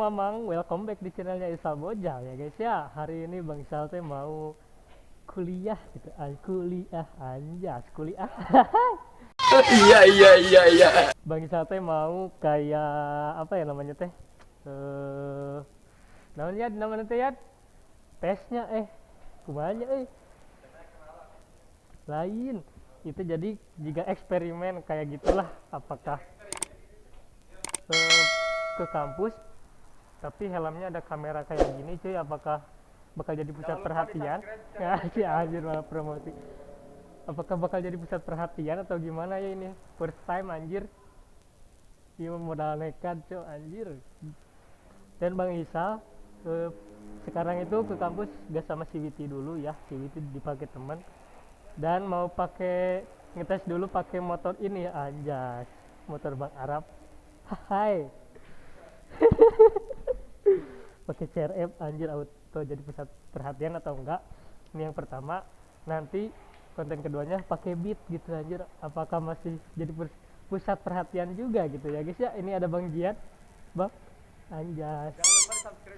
Mamang, welcome back di channelnya Isal Bojal ya guys ya. Hari ini Bang Isal teh mau kuliah gitu. Kuliah anjas, kuliah. Iya. Bang Isal teh mau kayak apa ya namanya teh? Namanya teh ya tesnya kumanya lain. Itu jadi jika eksperimen kayak gitulah, apakah ke kampus tapi helmnya ada kamera kayak gini cuy, apakah bakal jadi pusat perhatian ya si anjir malah promosi, apakah bakal jadi pusat perhatian atau gimana ya, ini first time anjir, ini modal nekat cuy anjir. Dan Bang Isal sekarang itu ke kampus gak sama si Witi dulu ya, si Witi dipakai teman, dan mau pakai ngetes dulu pakai motor ini anjas, motor Bang Arab. Hai pakai CRF anjir, auto jadi pusat perhatian atau enggak, ini yang pertama. Nanti konten keduanya pakai beat gitu anjir, apakah masih jadi pusat perhatian juga gitu ya guys ya. Ini ada Bang Jian, Bang anjas,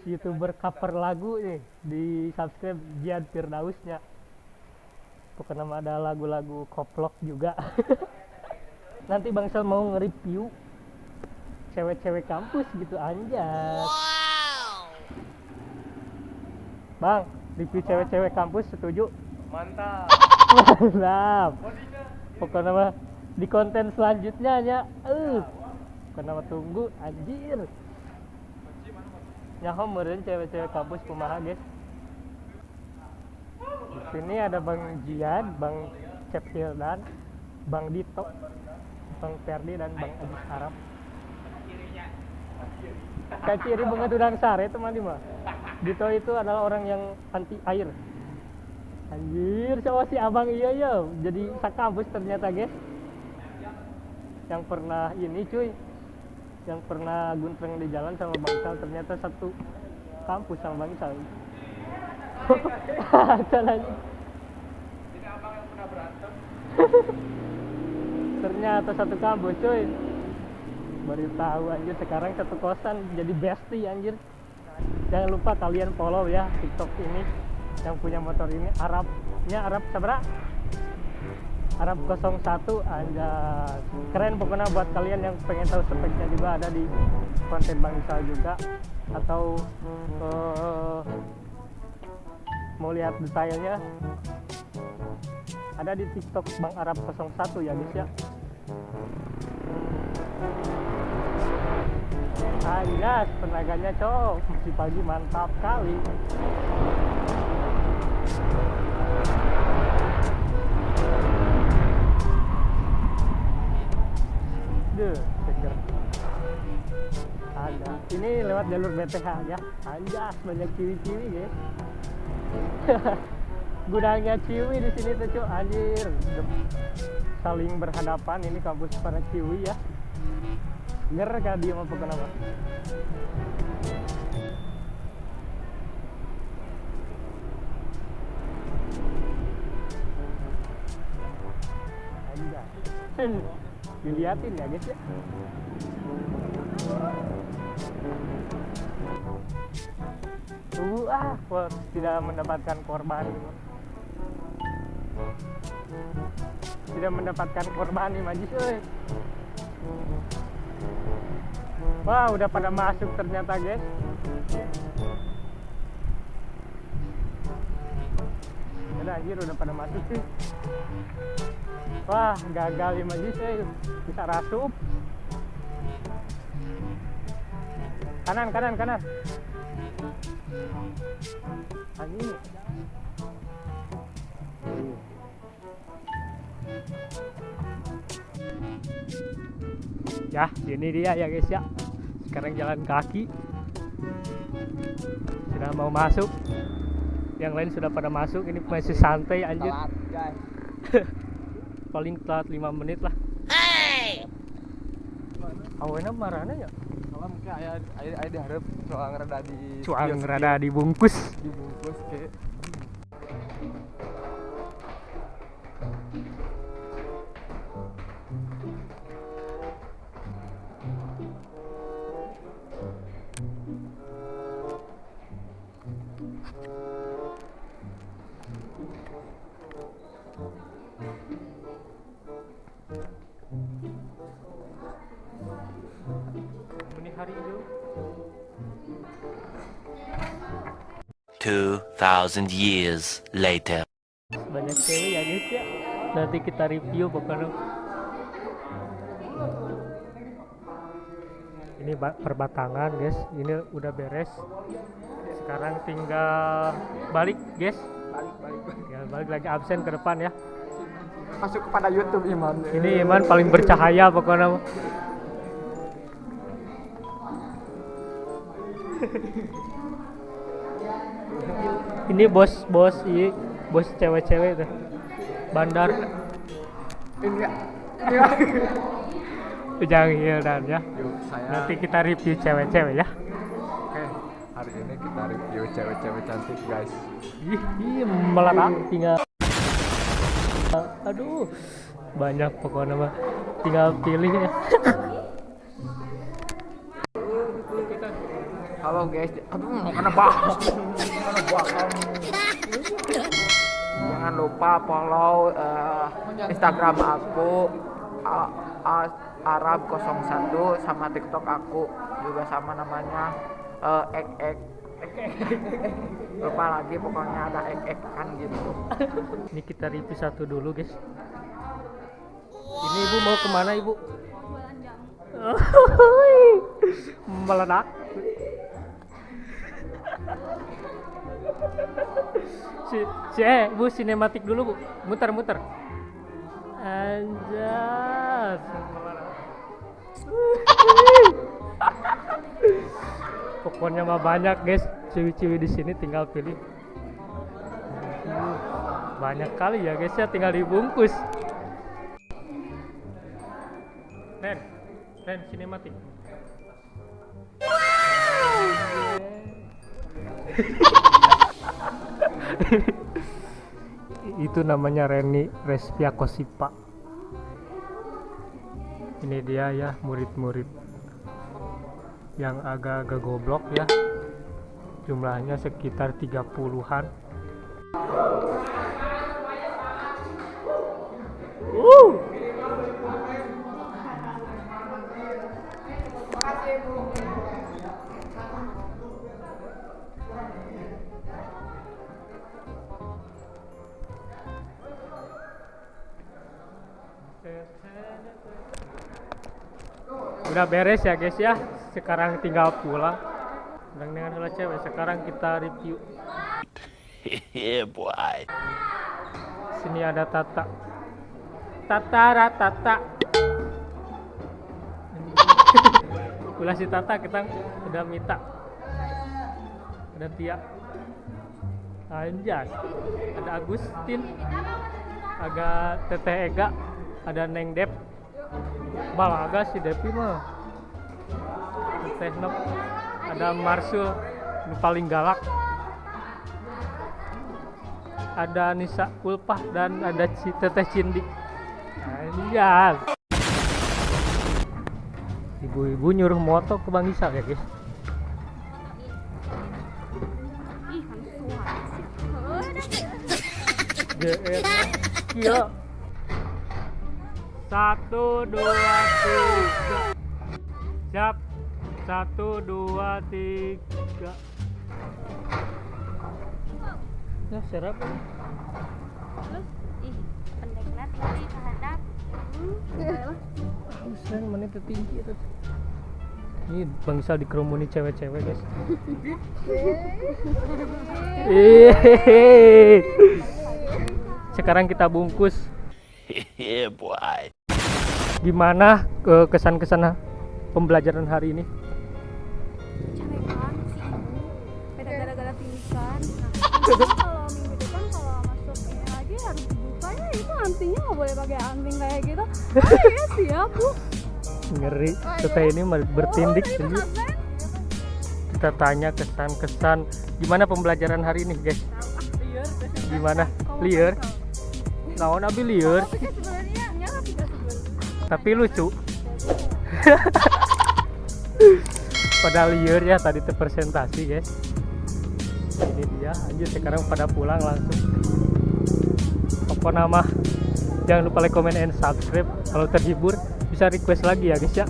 YouTuber cover lagu nih, di subscribe Jian Firdausnya, pokoknya ada lagu-lagu koplok juga. Nanti Bang Sal mau nge-review cewek-cewek kampus gitu anjas. Bang, review cewek-cewek kampus setuju? Mantap. Mantap. Pokoknya mah di konten selanjutnya ya. Pokoknya mah tunggu anjir. Nyaho meureun cewek-cewek kampus kumaha guys. Di sini ada Bang Jian, Bang Cepildan, Bang Dito, Bang Ferdi, dan Bang Agus Arab. Kaciri banget udang sare teman di mah. Dito itu adalah orang yang anti air. Anjir, sama si abang iya ya. Jadi sakampus ternyata guys. Yang pernah ini cuy, yang pernah guntreng di jalan sama Bang Isal, ternyata satu kampus sama Bang Isal. Salahnya. Ini abang yang pernah berantem. Ternyata satu kampus cuy. Baru tahu anjir, sekarang satu kosan jadi bestie anjir. Jangan lupa kalian follow ya TikTok ini, yang punya motor ini Arabnya, Arab sabra? Arab 01 anjas. Keren pokoknya buat kalian yang pengen tahu speknya, juga ada di konten Bang Isal juga, atau mau lihat detailnya ada di TikTok Bang Arab 01 ya guys ya. Anjas, tenaganya cok, masih pagi mantap kali. Seger. Ada. Ini lewat jalur BPH ya. Anjas, banyak ciwi-ciwi guys. Gudangnya ciwi di sini tuh cok, anjir. Saling berhadapan, ini kampus para ciwi ya. Nger kan dia mau pokoknya apa? Anjay. Diliatin ya guys ya. Wah, tidak mendapatkan korban. Tidak mendapatkan korban nih majis euy. Wah, udah pada masuk ternyata guys. Udah anjir, udah pada masuk sih. Wah, gagal ya majis bisa rasup. Kanan. Anjir. Ya, ini dia ya guys ya. Sekarang jalan kaki. Sudah mau masuk. Yang lain sudah pada masuk, ini masih santai anjir. Telat, guys. Paling telat 5 menit lah. Hey. Awalnya marahnya ya. Kalau mungkin aya diharap cuang rada dibungkus. Dibungkus ke. 2,000 years later. Banyak cewek ya guys ya. Nanti kita review pokoknya. Ini perbatangan guys, ini udah beres. Sekarang tinggal balik guys. Tinggal balik lagi absen ke depan ya. Masuk kepada YouTube Iman. Ini Iman paling bercahaya pokoknya. Ini bos cewek-cewek tuh. Bandar. Ini Jangan dan ya. yuk saya. Nanti kita review cewek-cewek ya. Oke, hari ini kita review cewek-cewek cantik guys. Ih, meledak tinggal. Aduh, banyak pokoknya mah. Tinggal pilih ya. Halo guys, aduh mana bahas? Jangan lupa follow Instagram aku Arab 01 sama TikTok aku juga sama namanya ek. Lupa lagi pokoknya ada ek kan gitu. Ini kita review satu dulu guys. Ini ibu mau kemana ibu? Meledak. Bu sinematik dulu bu, muter. Anjas. Pokoknya mah banyak guys, cewek-cewek di sini tinggal pilih. Banyak kali ya guys ya, tinggal dibungkus. Ren sinematik. Itu namanya Reni Respia Kosipa. Ini dia ya murid-murid yang agak-agak goblok ya. Jumlahnya sekitar 30-an. Udah beres ya guys ya. Sekarang tinggal pulang. Dengan hal cewek. Sekarang kita review. Yeah, boy. Sini ada Tata. Tata. Ulah si Tata kita udah minta. Ada Tia. Anjas. Ada Agustin. Agak Teteh Ega. Ada Neng Dep. Balaga si Depi mah. Teteh Nop. Ada Marsul yang paling galak. Ada Nisa Ulpah dan ada Teteh Cindi. Anjas. Ibu-ibu nyuruh moto ke Bang Isa ya guys. Gila. 1, 2, 3. Siap. 1, 2, 3. Ya serap. Terus pendeknya tinggi ke hadap. Sen menit tinggi itu. Ini Bang Isa dikerumuni cewek-cewek guys. Sekarang kita bungkus. Yeah, boy. Gimana kesan-kesan pembelajaran hari ini? Capek kan si ibu. Beda gara-gara pingsan. Kalau minggu depan kalau masuk ini lagi harus dibukanya itu antingnya nggak boleh pakai anting kayak gitu. Iya siap bu. Ngeri. Teteh ini bertindik sendiri. Kita tanya kesan-kesan gimana pembelajaran hari ini guys? Gimana? Liar? Naon abi liar? Sebenarnya nyala tidak sebenarnya. Tapi lucu. Pada liar ya tadi terpresentasi guys. Ini dia anjir sekarang pada pulang langsung. Apa nama? Jangan lupa like, comment, and subscribe. Kalau terhibur bisa request lagi ya guys ya.